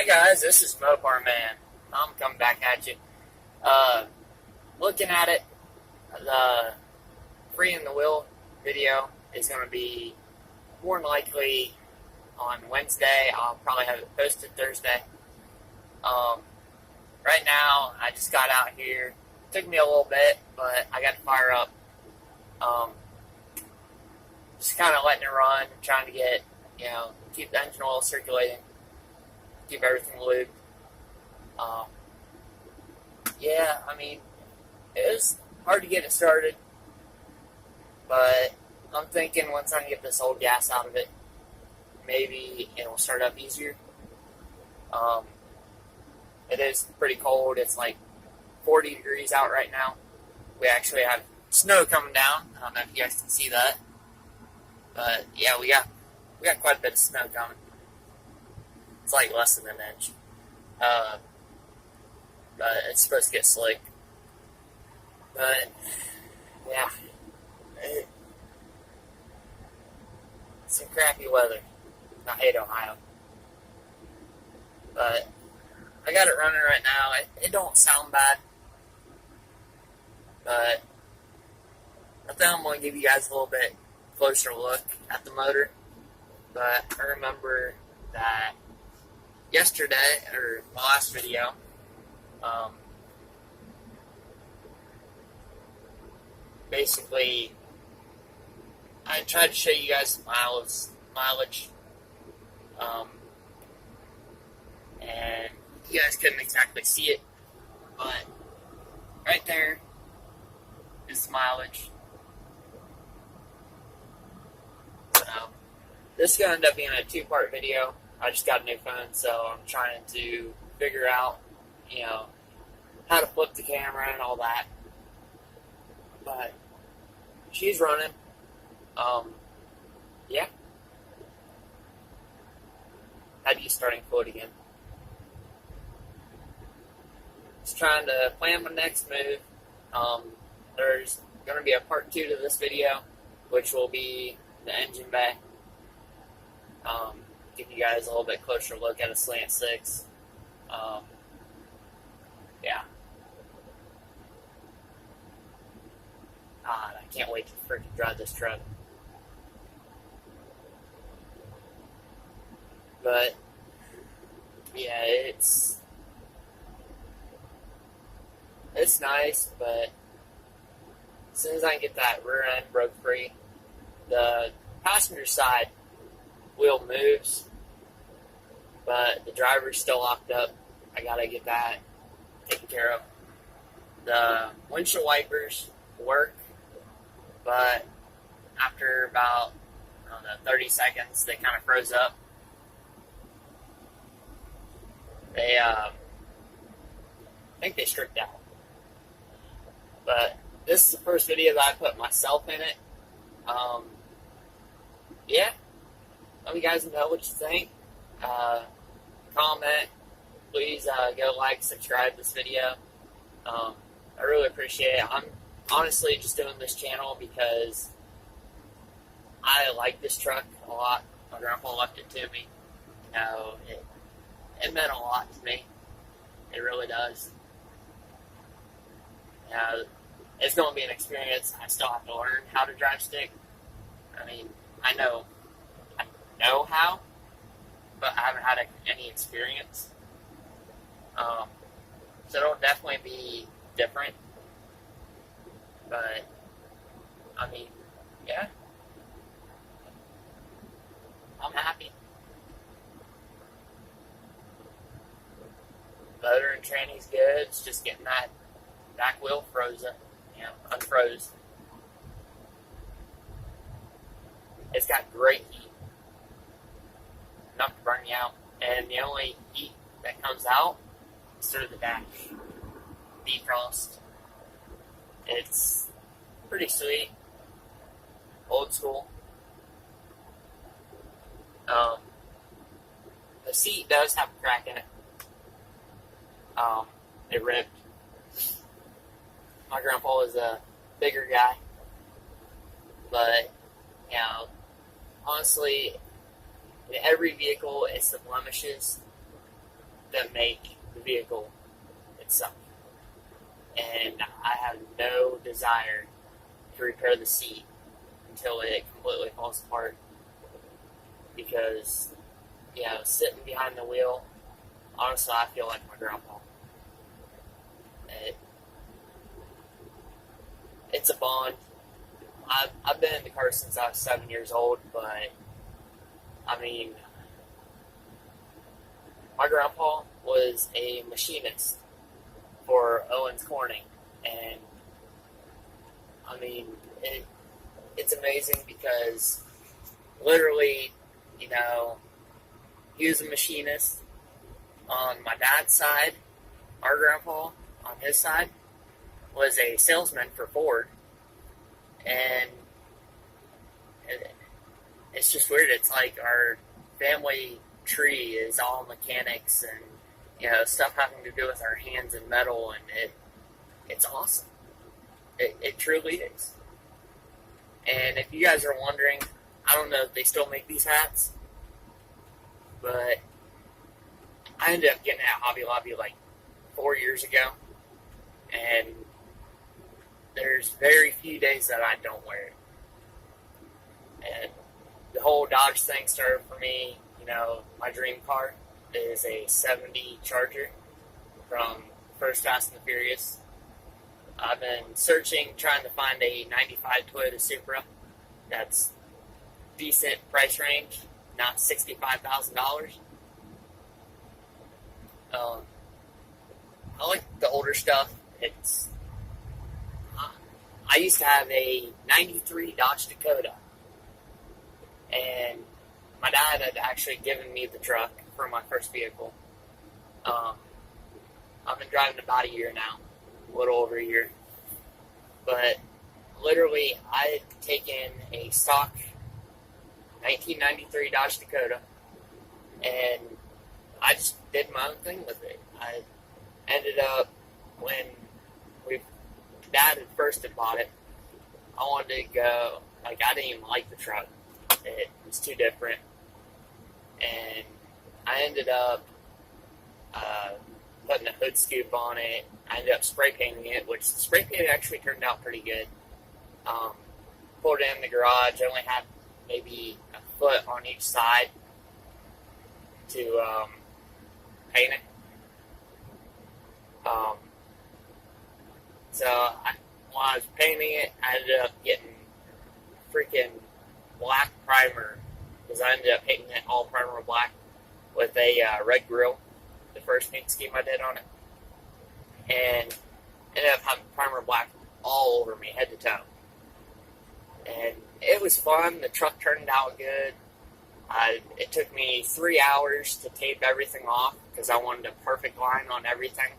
Hi guys, this is Mopar Man. I'm coming back at you. Looking at it, the Freeing the Wheel video is going to be more than likely on Wednesday. I'll probably have it posted Thursday. Right now, I just got out here. It took me a little bit, but I got to fire up. Just kind of letting it run, trying to get, keep the engine oil circulating, keep everything lubed. It was hard to get it started, but I'm thinking once I get this old gas out of it, maybe it'll start up easier. It is pretty cold. It's like 40 degrees out right now. We actually have snow coming down. I don't know if you guys can see that, but yeah, we got quite a bit of snow coming. It's like less than an inch. But it's supposed to get slick. But yeah, it's some crappy weather. I hate Ohio, but I got it running right now. It don't sound bad, but I think I'm going to give you guys a little bit closer look at the motor. But I remember that yesterday, or my last video, basically, I tried to show you guys mileage, and you guys couldn't exactly see it, but right there is mileage. So this is going to end up being a two-part video. I just got a new phone, so I'm trying to figure out, how to flip the camera and all that. But she's running. Yeah. Had to use starting quote again. Just trying to plan my next move. There's going to be a part 2 to this video, which will be the engine bay. Give you guys a little bit closer look at a slant 6. Yeah. God, I can't wait to freaking drive this truck. But yeah, it's nice, but as soon as I can get that rear end broke free, the passenger side wheel moves, but the driver's still locked up. I gotta get that taken care of. The windshield wipers work, but after about 30 seconds, they kind of froze up. I think they stripped out. But this is the first video that I put myself in it. Yeah. Let me guys know what you think. Comment. Please go like, subscribe to this video. I really appreciate it. I'm honestly just doing this channel because I like this truck a lot. My grandpa left it to me. It meant a lot to me. It really does. It's going to be an experience. I still have to learn how to drive stick. I know how, but I haven't had any experience. So it'll definitely be different. But, yeah. I'm happy. Motor and training's good. It's just getting that back wheel frozen. Unfroze. It's got great heat. Enough to burn you out. And the only heat that comes out is through the dash. Defrost. It's pretty sweet. Old school. The seat does have a crack in it. It ripped. My grandpa was a bigger guy, but honestly, in every vehicle, it's the blemishes them make the vehicle itself. And I have no desire to repair the seat until it completely falls apart. Because, sitting behind the wheel, honestly, I feel like my grandpa. It's a bond. I've been in the car since I was 7 years old, but, I mean, my grandpa was a machinist for Owens Corning, and, I mean, it's amazing because, literally, he was a machinist on my dad's side. Our grandpa, on his side, was a salesman for Ford, and it's just weird. It's like our family tree is all mechanics and stuff having to do with our hands and metal, and it's awesome. It truly is. And if you guys are wondering, I don't know if they still make these hats, but I ended up getting it at Hobby Lobby like 4 years ago, and there's very few days that I don't wear it. And the whole Dodge thing started for me. My dream car is a 70 Charger from First Fast and the Furious. I've been searching, trying to find a 95 Toyota Supra that's decent price range, not $65,000. I like the older stuff. I used to have a 93 Dodge Dakota, and my dad had actually given me the truck for my first vehicle. I've been driving about a year now, a little over a year. But literally, I had taken a stock 1993 Dodge Dakota, and I just did my own thing with it. I ended up, when Dad had first had bought it, I wanted to go, I didn't even like the truck. It was too different. And I ended up putting a hood scoop on it. I ended up spray painting it, which the spray paint actually turned out pretty good. Pulled it in the garage. I only had maybe a foot on each side to paint it. When I was painting it, I ended up getting freaking black primer, because I ended up painting it all primer black with a red grill, the first paint scheme I did on it, and ended up having primer black all over me, head to toe. And it was fun. The truck turned out good. It took me 3 hours to tape everything off because I wanted a perfect line on everything.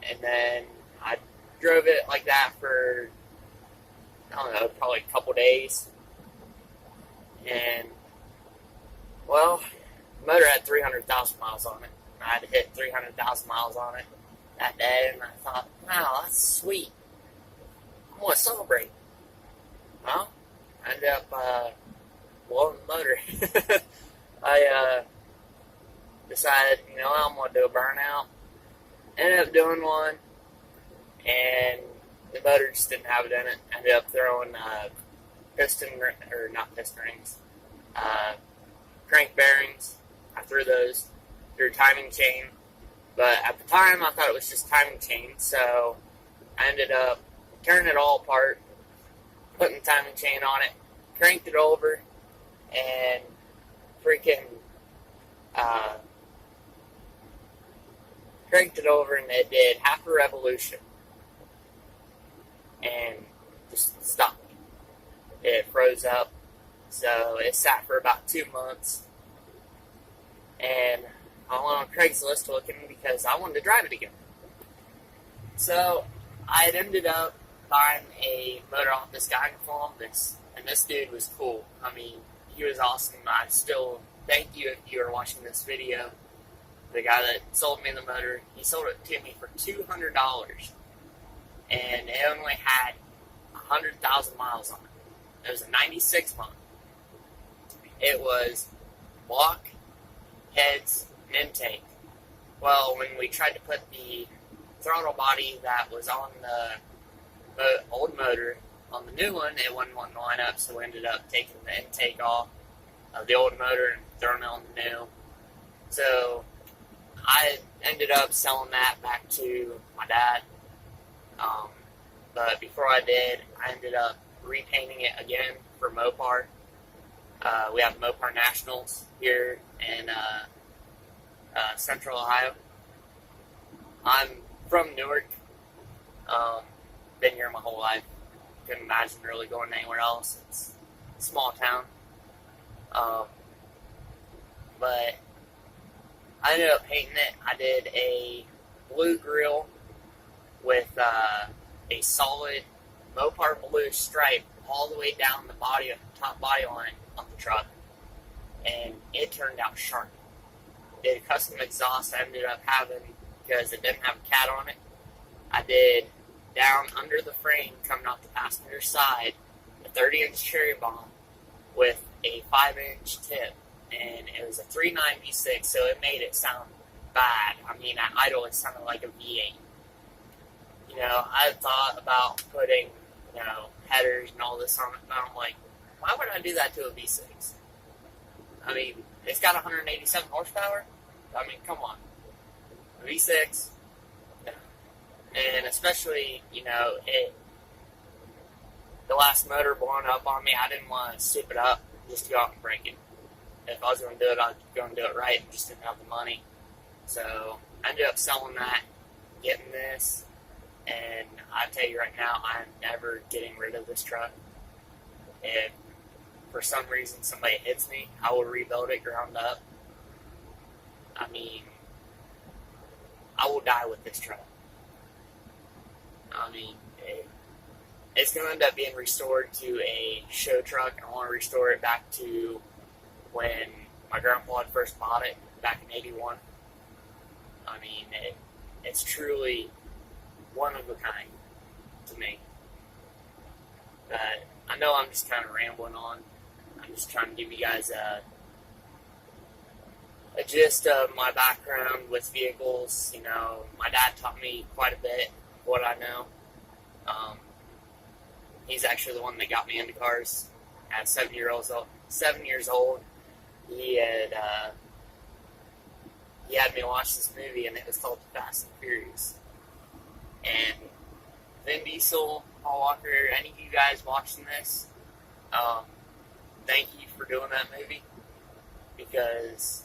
And then I drove it like that for, I don't know, probably a couple days. And, well, the motor had 300,000 miles on it. I had to hit 300,000 miles on it that day, and I thought, wow, that's sweet. I'm going to celebrate. Well, I ended up blowing the motor. I decided, I'm going to do a burnout. Ended up doing one, and the motor just didn't have it in it. Ended up throwing crank bearings. I threw those through timing chain, but at the time I thought it was just timing chain, so I ended up tearing it all apart, putting the timing chain on it, cranked it over, and freaking cranked it over, and it did half a revolution and just stopped. It froze up, so it sat for about 2 months, and I went on Craigslist looking because I wanted to drive it again. So I had ended up buying a motor off this guy in Columbus, and this dude was cool. I mean, he was awesome. I still thank you if you are watching this video. The guy that sold me the motor, he sold it to me for $200, and it only had 100,000 miles on it. It was a 96 model. It was block, heads, and intake. Well, when we tried to put the throttle body that was on the old motor on the new one, it wasn't wanting to line up, so we ended up taking the intake off of the old motor and throwing it on the new. So I ended up selling that back to my dad. But before I did, I ended up repainting it again for Mopar. We have Mopar Nationals here in Central Ohio. I'm from Newark. Been here my whole life. Couldn't imagine really going anywhere else. It's a small town. But I ended up painting it. I did a blue grill with a solid Mopar blue stripe all the way down the body, top body line of the truck, and it turned out sharp. Did a custom exhaust I ended up having because it didn't have a cat on it. I did down under the frame, coming off the passenger side, a 30-inch cherry bomb with a 5-inch tip, and it was a 3.9 V6, so it made it sound bad. I mean, at idle, it sounded like a V8. You know, I thought about putting, you know, headers and all this on it, but I'm like, why would I do that to a V6? I mean, it's got 187 horsepower. I mean, come on. A V6, no. And especially, you know, the last motor blowing up on me, I didn't want to soup it up just to go out and break it. If I was going to do it, I was going to do it right and just didn't have the money. So I ended up selling that, getting this, and I tell you right now, I'm never getting rid of this truck. If for some reason somebody hits me, I will rebuild it ground up. I mean, I will die with this truck. I mean, it's going to end up being restored to a show truck. I want to restore it back to when my grandpa had first bought it back in '81. I mean, it's truly one of a kind to me. But I know I'm just kind of rambling on. I'm just trying to give you guys a gist of my background with vehicles. You know, my dad taught me quite a bit of what I know. He's actually the one that got me into cars at 7 years old. He had me watch this movie, and it was called Fast and Furious. And Vin Diesel, Paul Walker, any of you guys watching this, thank you for doing that movie. Because,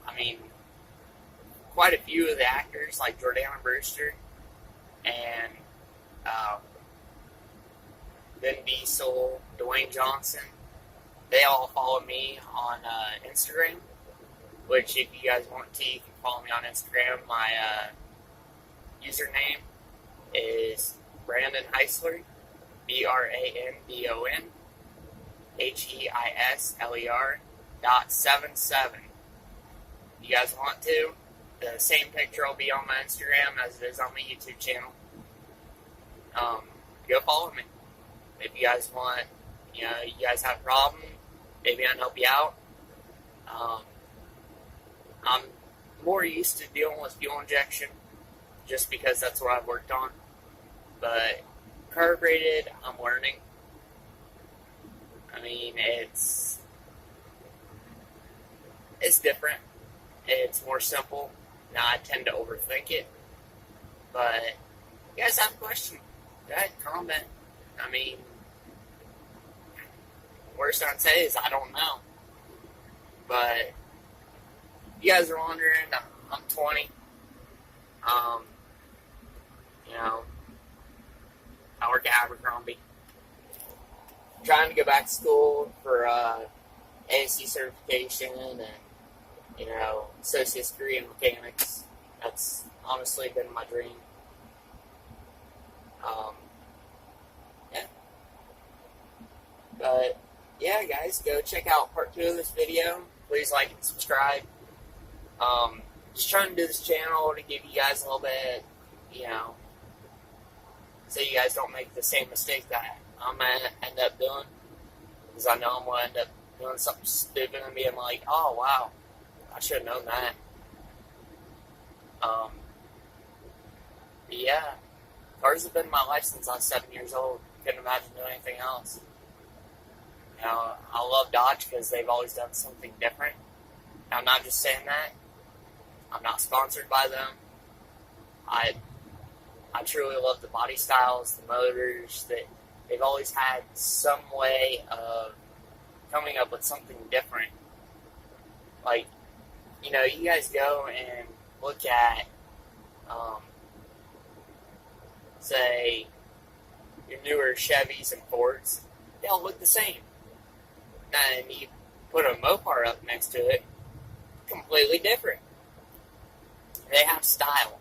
I mean, quite a few of the actors, like Jordana Brewster and Vin Diesel, Dwayne Johnson, they all follow me on Instagram, which if you guys want to, you can follow me on Instagram. My username is Brandon Heisler, BrandonHeisler.77. If you guys want to, the same picture will be on my Instagram as it is on my YouTube channel. Go follow me. If you guys want, you know, you guys have a problem, maybe I can help you out. I'm more used to dealing with fuel injection just because that's what I've worked on. But carbureted, I'm learning. I mean, it's different. It's more simple. Now, I tend to overthink it. But you guys have a question, go ahead, comment. I mean, worst I can say is I don't know. But you guys are wondering, I'm 20. You know, I work at Abercrombie. Trying to go back to school for ASC certification and, you know, associate's degree in mechanics. That's honestly been my dream. Yeah. But, yeah, guys, go check out part 2 of this video. Please like and subscribe. Just trying to do this channel to give you guys a little bit, you know, so you guys don't make the same mistake that I'm going to end up doing. Because I know I'm going to end up doing something stupid and being like, oh, wow, I should have known that. Um, yeah, cars have been my life since I was 7 years old. Couldn't imagine doing anything else. You know, I love Dodge because they've always done something different. I'm not just saying that. I'm not sponsored by them. I truly love the body styles, the motors. That they've always had some way of coming up with something different. Like, you know, you guys go and look at, say, your newer Chevys and Fords. They all look the same. And you put a Mopar up next to it, completely different. They have style.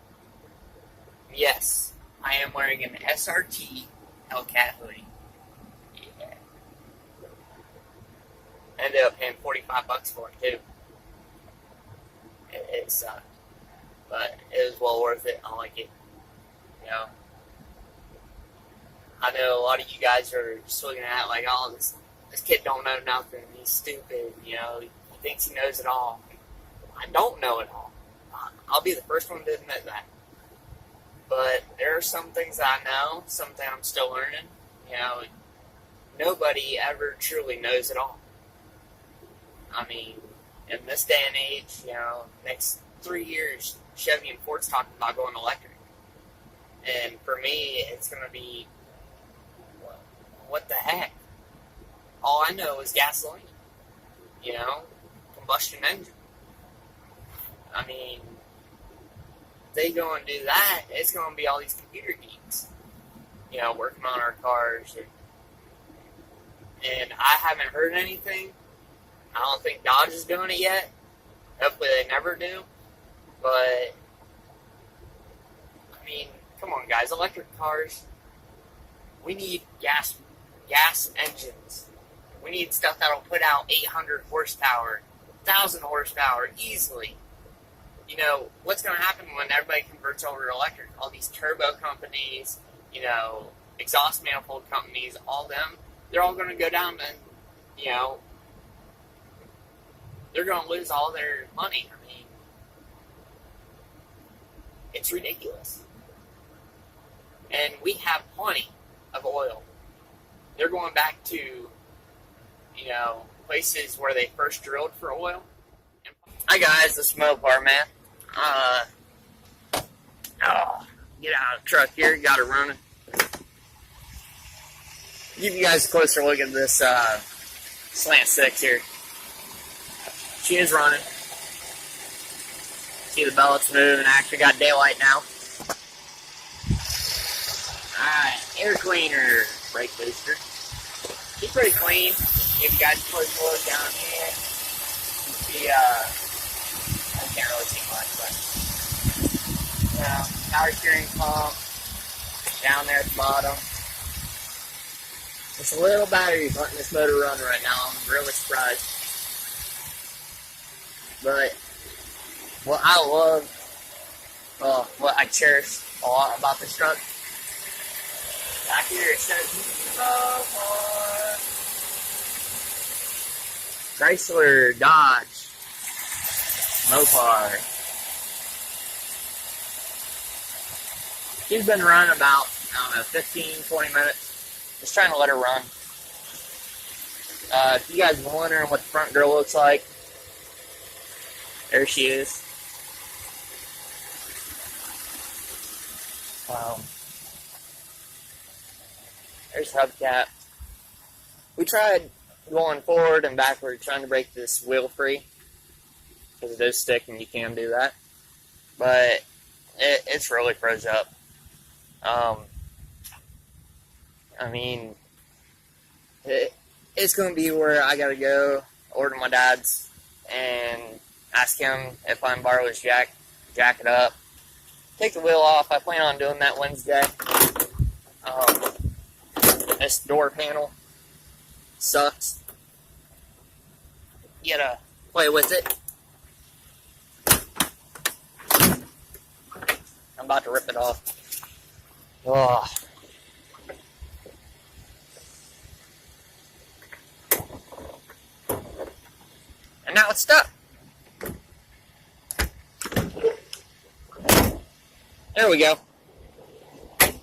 Yes, I am wearing an SRT Hellcat hoodie. Yeah. Ended up paying $45 for it too. It sucked, but it was well worth it. I like it. You know, I know a lot of you guys are just looking at it like, oh, this kid don't know nothing. He's stupid. You know, he thinks he knows it all. I don't know it all. I'll be the first one to admit that. But there are some things I know, something I'm still learning. You know, nobody ever truly knows it all. I mean, in this day and age, you know, next 3 years, Chevy and Ford's talking about going electric. And for me, it's going to be, what the heck? All I know is gasoline. You know, combustion engine. I mean, they go and do that, it's going to be all these computer geeks, you know, working on our cars. And I haven't heard anything. I don't think Dodge is doing it yet. Hopefully they never do. But, I mean, come on, guys. Electric cars, we need gas engines. We need stuff that'll put out 800 horsepower, 1,000 horsepower easily. You know, what's going to happen when everybody converts over to electric? All these turbo companies, you know, exhaust manifold companies, all them, they're all going to go down and, you know, they're going to lose all their money. I mean, it's ridiculous. And we have plenty of oil. They're going back to, you know, places where they first drilled for oil. Hi guys, this is Mopar, man. Get out of the truck here, got it running. Give you guys a closer look at this slant 6 here. She is running. See the belts moving, actually got daylight now. Alright, air cleaner, brake booster. She's pretty clean. Give you guys a closer look down here. See, I can't really see much, but power steering pump down there at the bottom. Just a little battery letting this motor run right now. I'm really surprised. But what I love, what I cherish a lot about this truck, back here it says Mopar. Chrysler, Dodge, Mopar. She's been running about, 15, 20 minutes. Just trying to let her run. If you guys are wondering what the front grill looks like, there she is. There's the hubcap. We tried going forward and backward, trying to break this wheel free, because it is stick and you can do that. But it's really froze up. I mean, it's going to be where I got to go order my dad's and ask him if I can borrow his jack it up, take the wheel off. I plan on doing that Wednesday. This door panel sucks. You gotta play with it. I'm about to rip it off. Oh. And now it's stuck. There we go. I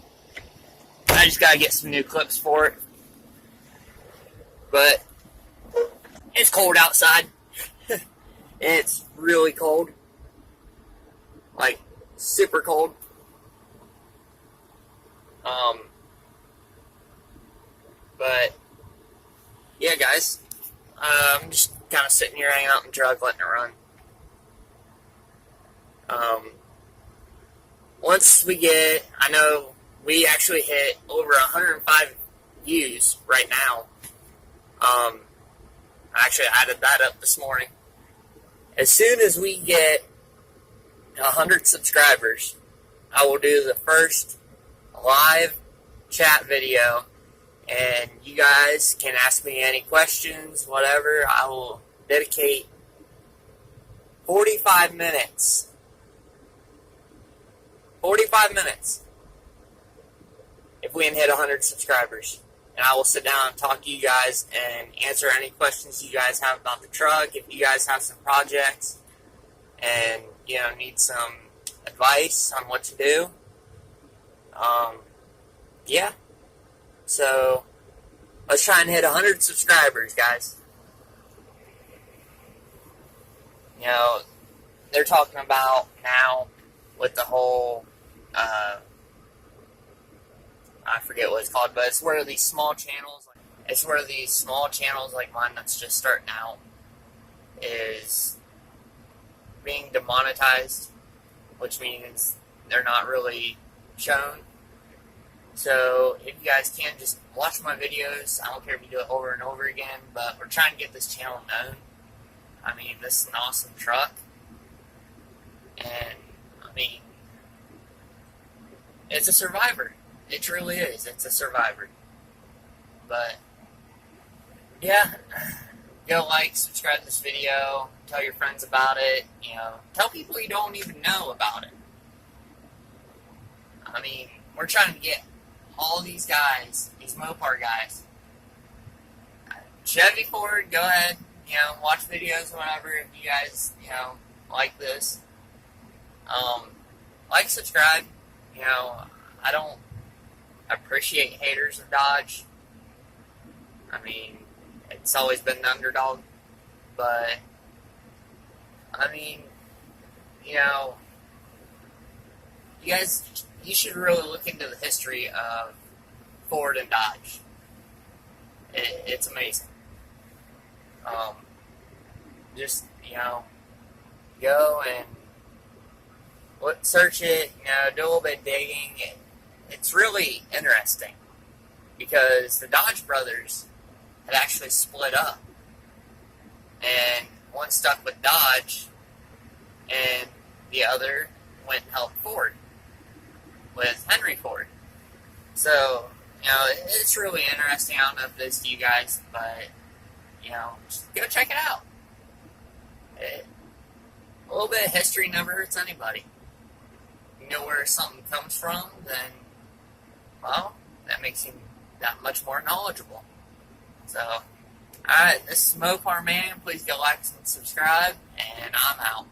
just gotta get some new clips for it. But it's cold outside. It's really cold. Like, super cold. But yeah, guys, I'm just kind of sitting here hanging out in the truck, letting it run. Once we get, I know we actually hit over 105 views right now. I actually added that up this morning. As soon as we get 100 subscribers, I will do the first live chat video, and you guys can ask me any questions, whatever. I will dedicate 45 minutes. 45 minutes if we can hit 100 subscribers. And I will sit down and talk to you guys and answer any questions you guys have about the truck. If you guys have some projects and, need some advice on what to do. Yeah. So, let's try and hit 100 subscribers, guys. They're talking about now with the whole, I forget what it's called, but it's where these small channels, like mine that's just starting out, is being demonetized, which means they're not really shown. So if you guys can, just watch my videos. I don't care if you do it over and over again, but we're trying to get this channel known. I mean, this is an awesome truck. And, it's a survivor. It truly is. It's a survivor. But, yeah, go like, subscribe to this video, tell your friends about it, tell people you don't even know about it. We're trying to get all these guys, these Mopar guys. Chevy Ford, go ahead, watch videos, whatever, if you guys, like this. Like, subscribe, I don't appreciate haters of Dodge. It's always been the underdog, but, you guys, you should really look into the history of Ford and Dodge. It's amazing. Just, go and search it, do a little bit of digging. It's really interesting because the Dodge brothers had actually split up, and one stuck with Dodge and the other went and helped Ford with Henry Ford. So, it's really interesting. I don't know if it is to you guys, but, just go check it out. A little bit of history never hurts anybody. You know where something comes from, then, well, that makes you that much more knowledgeable. So, alright, this is Mopar Man. Please go like and subscribe, and I'm out.